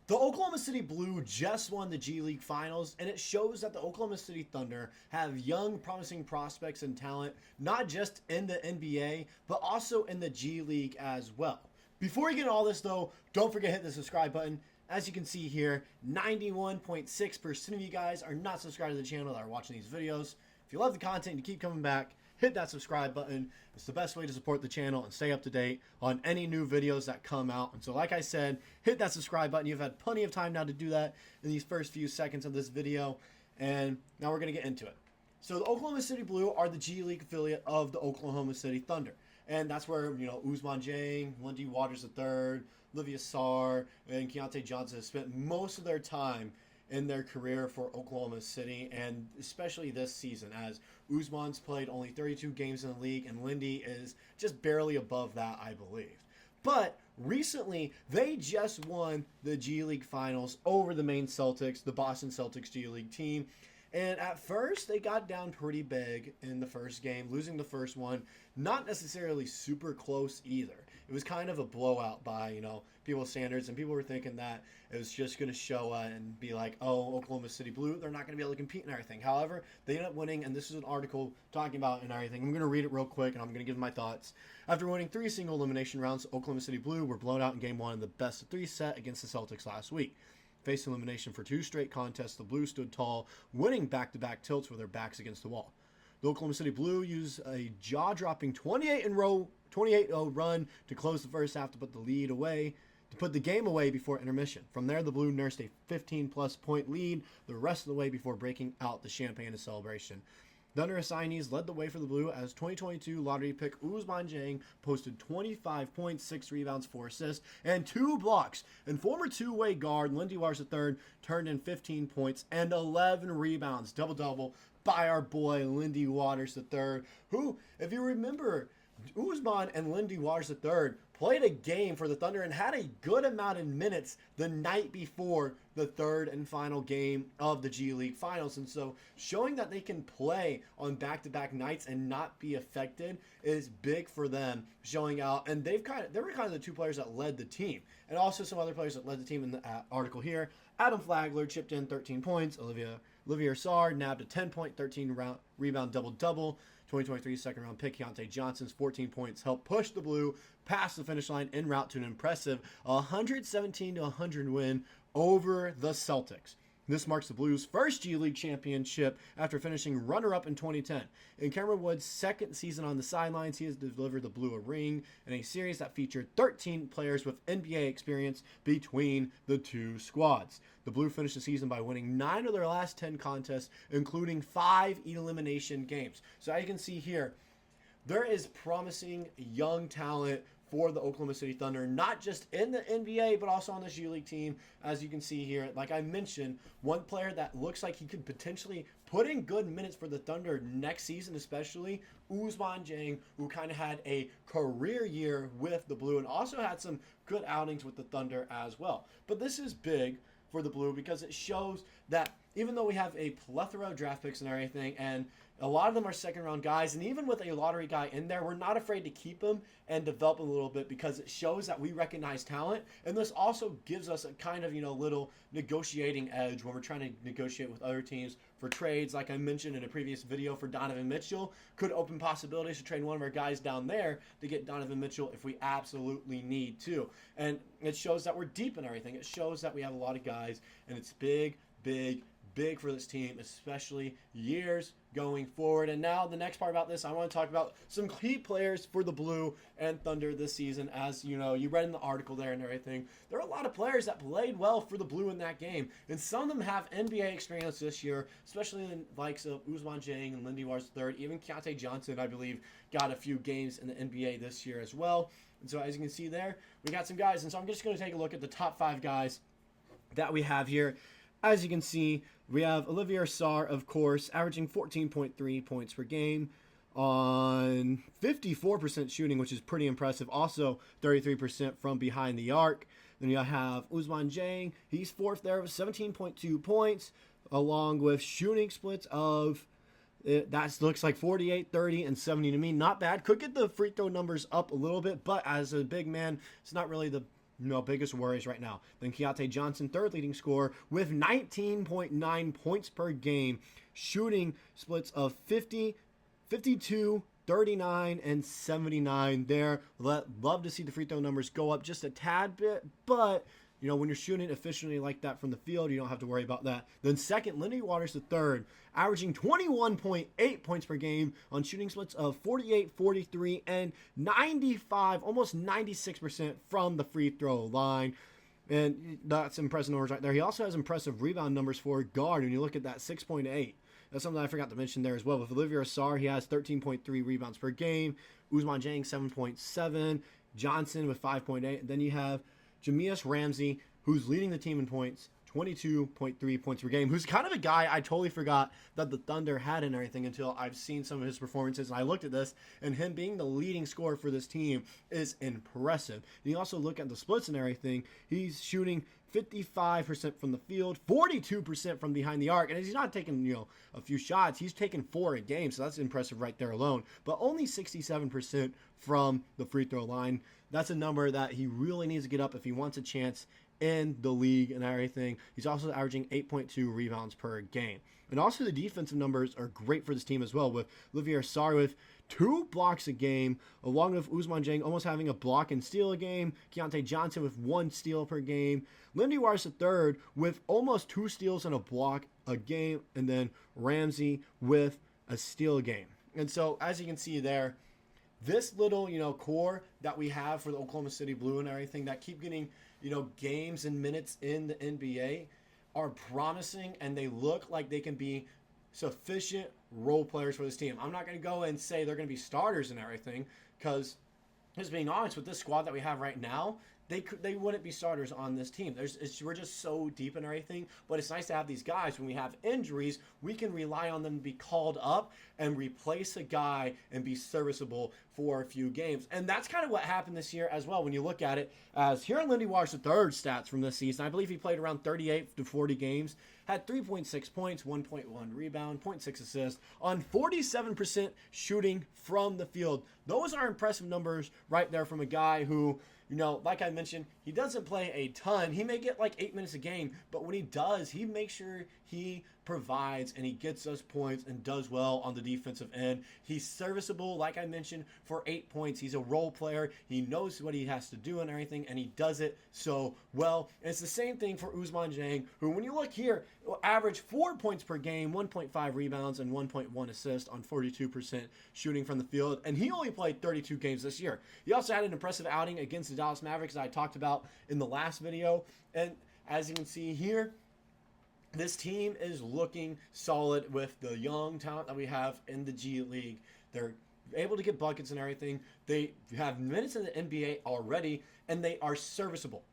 The Oklahoma City Blue just won the G League Finals, and it shows that the Oklahoma City Thunder have young, promising prospects and talent, not just in the NBA, but also in the G League as well. Before you get all this, though, don't forget to hit the subscribe button. As you can see here, 91.6% of you guys are not subscribed to the channel that are watching these videos. If you love the content and you keep coming back, hit that subscribe button. It's the best way to support the channel and stay up to date on any new videos that come out. And so like I said, hit that subscribe button. You've had plenty of time now to do that in these first few seconds of this video. And now we're going to get into it. So the Oklahoma City Blue are the G League affiliate of the Oklahoma City Thunder. And that's where, Ousmane Dieng, Lindy Waters III, Olivia Sarr, and Keontae Johnson have spent most of their time in their career for Oklahoma City, and especially this season, as Ousmane's played only 32 games in the league, and Lindy is just barely above that, I believe. But recently, they just won the G League Finals over the Maine Celtics, the Boston Celtics G League team. And at first, they got down pretty big in the first game, losing the first one. Not necessarily super close either. It was kind of a blowout by, people's standards, and people were thinking that it was just going to show and be like, oh, Oklahoma City Blue, they're not going to be able to compete and everything. However, they ended up winning, and this is an article talking about and everything. I'm going to read it real quick, and I'm going to give my thoughts. After winning 3 single elimination rounds, Oklahoma City Blue were blown out in Game 1 in the best-of-3 set against the Celtics last week. Facing elimination for 2 straight contests, the Blue stood tall, winning back-to-back tilts with their backs against the wall. The Oklahoma City Blue used a jaw-dropping 28-0 run to close the first half to put the game away before intermission. From there, the Blue nursed a 15-plus point lead the rest of the way before breaking out the champagne in celebration. Thunder assignees led the way for the Blue as 2022 lottery pick Ousmane Dieng posted 25 points, 6 rebounds, 4 assists, and 2 blocks. And former two-way guard Lindy Waters III turned in 15 points and 11 rebounds, double-double by our boy Lindy Waters III, who, if you remember, Ousmane and Lindy Waters III played a game for the Thunder and had a good amount of minutes the night before the third and final game of the G League Finals. And so showing that they can play on back-to-back nights and not be affected is big for them, showing out. And they were kind of the 2 players that led the team. And also some other players that led the team in the article here. Adam Flagler chipped in 13 points. Olivia Sarr nabbed a 10-point, 13-rebound double-double. 2023 second-round pick Keontae Johnson's 14 points helped push the Blue past the finish line en route to an impressive 117-100 win over the Celtics. This marks the Blues' first G League championship after finishing runner-up in 2010. In Cameron Wood's second season on the sidelines, he has delivered the Blue a ring in a series that featured 13 players with NBA experience between the 2 squads. The Blue finished the season by winning 9 of their last 10 contests, including 5 elimination games. So as you can see here, there is promising young talent for the Oklahoma City Thunder, not just in the NBA, but also on the G League team. As you can see here, like I mentioned, one player that looks like he could potentially put in good minutes for the Thunder next season, especially Ousmane Dieng, who kind of had a career year with the Blue and also had some good outings with the Thunder as well. But this is big for the Blue because it shows that even though we have a plethora of draft picks and everything, and a lot of them are second-round guys, and even with a lottery guy in there, we're not afraid to keep him and develop him a little bit because it shows that we recognize talent, and this also gives us a kind of, little negotiating edge when we're trying to negotiate with other teams for trades. Like I mentioned in a previous video for Donovan Mitchell, could open possibilities to trade one of our guys down there to get Donovan Mitchell if we absolutely need to. And it shows that we're deep in everything. It shows that we have a lot of guys, and it's big for this team, especially years going forward. And now the next part about this, I want to talk about some key players for the Blue and Thunder this season. As you read in the article there and everything, there are a lot of players that played well for the Blue in that game, and some of them have NBA experience this year, especially the likes of Ousmane Dieng and Lindy Waters III. Even Keontae Johnson, I believe, got a few games in the NBA this year as well. And so as you can see there, we got some guys. And so I'm just going to take a look at the top 5 guys that we have here. As you can see, we have Olivia Sarr, of course, averaging 14.3 points per game on 54% shooting, which is pretty impressive. Also, 33% from behind the arc. Then you have Ousmane Dieng. He's 4th there with 17.2 points, along with shooting splits of that looks like 48, 30, and 70 to me. Not bad. Could get the free throw numbers up a little bit, but as a big man, it's not really the biggest worries right now. Then Keontae Johnson, third leading scorer with 19.9 points per game, shooting splits of 50, 52, 39, and 79 there. Love to see the free throw numbers go up just a tad bit, but when you're shooting efficiently like that from the field, you don't have to worry about that. Then second, Lindy Waters the third, averaging 21.8 points per game on shooting splits of 48, 43, and 95, almost 96% from the free throw line. And that's impressive numbers right there. He also has impressive rebound numbers for a guard. When you look at that, 6.8. That's something I forgot to mention there as well. With Olivier Sarr, he has 13.3 rebounds per game. Ousmane Dieng, 7.7. Johnson with 5.8. And then you have Jahmi'us Ramsey, who's leading the team in points, 22.3 points per game, who's kind of a guy I totally forgot that the Thunder had and everything until I've seen some of his performances. And I looked at this, and him being the leading scorer for this team is impressive. And you also look at the splits and everything. He's shooting 55% from the field, 42% from behind the arc, and he's not taking a few shots. He's taking 4 a game, so that's impressive right there alone. But only 67% from the free throw line. That's a number that he really needs to get up if he wants a chance in the league and everything. He's also averaging 8.2 rebounds per game. And also the defensive numbers are great for this team as well, with Olivier Sarr with 2 blocks a game, along with Ousmane Dieng almost having a block and steal a game, Keontae Johnson with 1 steal per game, Lindy Waters III with almost 2 steals and a block a game, and then Ramsey with a steal a game. And so, as you can see there, this little, core that we have for the Oklahoma City Blue and everything that keep getting, games and minutes in the NBA are promising, and they look like they can be sufficient role players for this team. I'm not going to go and say they're going to be starters and everything, because just being honest, with this squad that we have right now, they wouldn't be starters on this team. We're just so deep in everything, but it's nice to have these guys. When we have injuries, we can rely on them to be called up and replace a guy and be serviceable for a few games. And that's kind of what happened this year as well when you look at it. As here in Lindy Waters III stats from this season, I believe he played around 38 to 40 games, had 3.6 points, 1.1 rebound, 0.6 assists on 47% shooting from the field. Those are impressive numbers right there from a guy who, like I mentioned, he doesn't play a ton. He may get like 8 minutes a game, but when he does, he makes sure he provides and he gets us points and does well on the defensive end. He's serviceable, like I mentioned, for 8 points. He's a role player. He knows what he has to do and everything, and he does it so well. And it's the same thing for Ousmane Dieng, who, when you look here, will average 4 points per game, 1.5 rebounds, and 1.1 assists on 42% shooting from the field. And he only played 32 games this year. He also had an impressive outing against the Dallas Mavericks that I talked about in the last video. And as you can see here, this team is looking solid with the young talent that we have in the G League. They're able to get buckets and everything. They have minutes in the NBA already, and they are serviceable.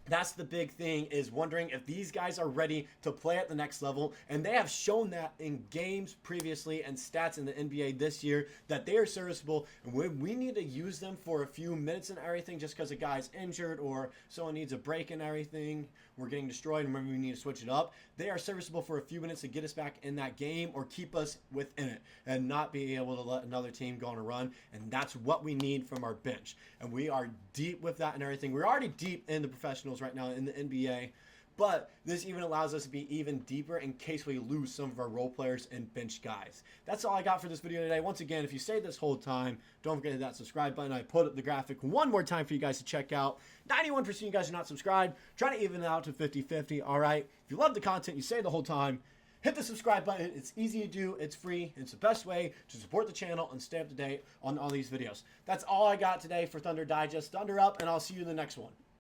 That's the big thing, is wondering if these guys are ready to play at the next level. And they have shown that in games previously and stats in the NBA this year, that they are serviceable. And we need to use them for a few minutes and everything, just because a guy's injured or someone needs a break and everything, we're getting destroyed and maybe we need to switch it up. They are serviceable for a few minutes to get us back in that game or keep us within it and not be able to let another team go on a run. And that's what we need from our bench. And we are deep with that and everything. We're already deep in the professionals right now in the NBA, but this even allows us to be even deeper in case we lose some of our role players and bench guys. That's all I got for this video today. Once again, if you stayed this whole time, don't forget to hit that subscribe button. I put up the graphic one more time for you guys to check out. 91% of you guys are not subscribed. Trying to even it out to 50-50, all right? If you love the content, you stay the whole time, hit the subscribe button. It's easy to do. It's free. It's the best way to support the channel and stay up to date on all these videos. That's all I got today for Thunder Digest. Thunder up, and I'll see you in the next one.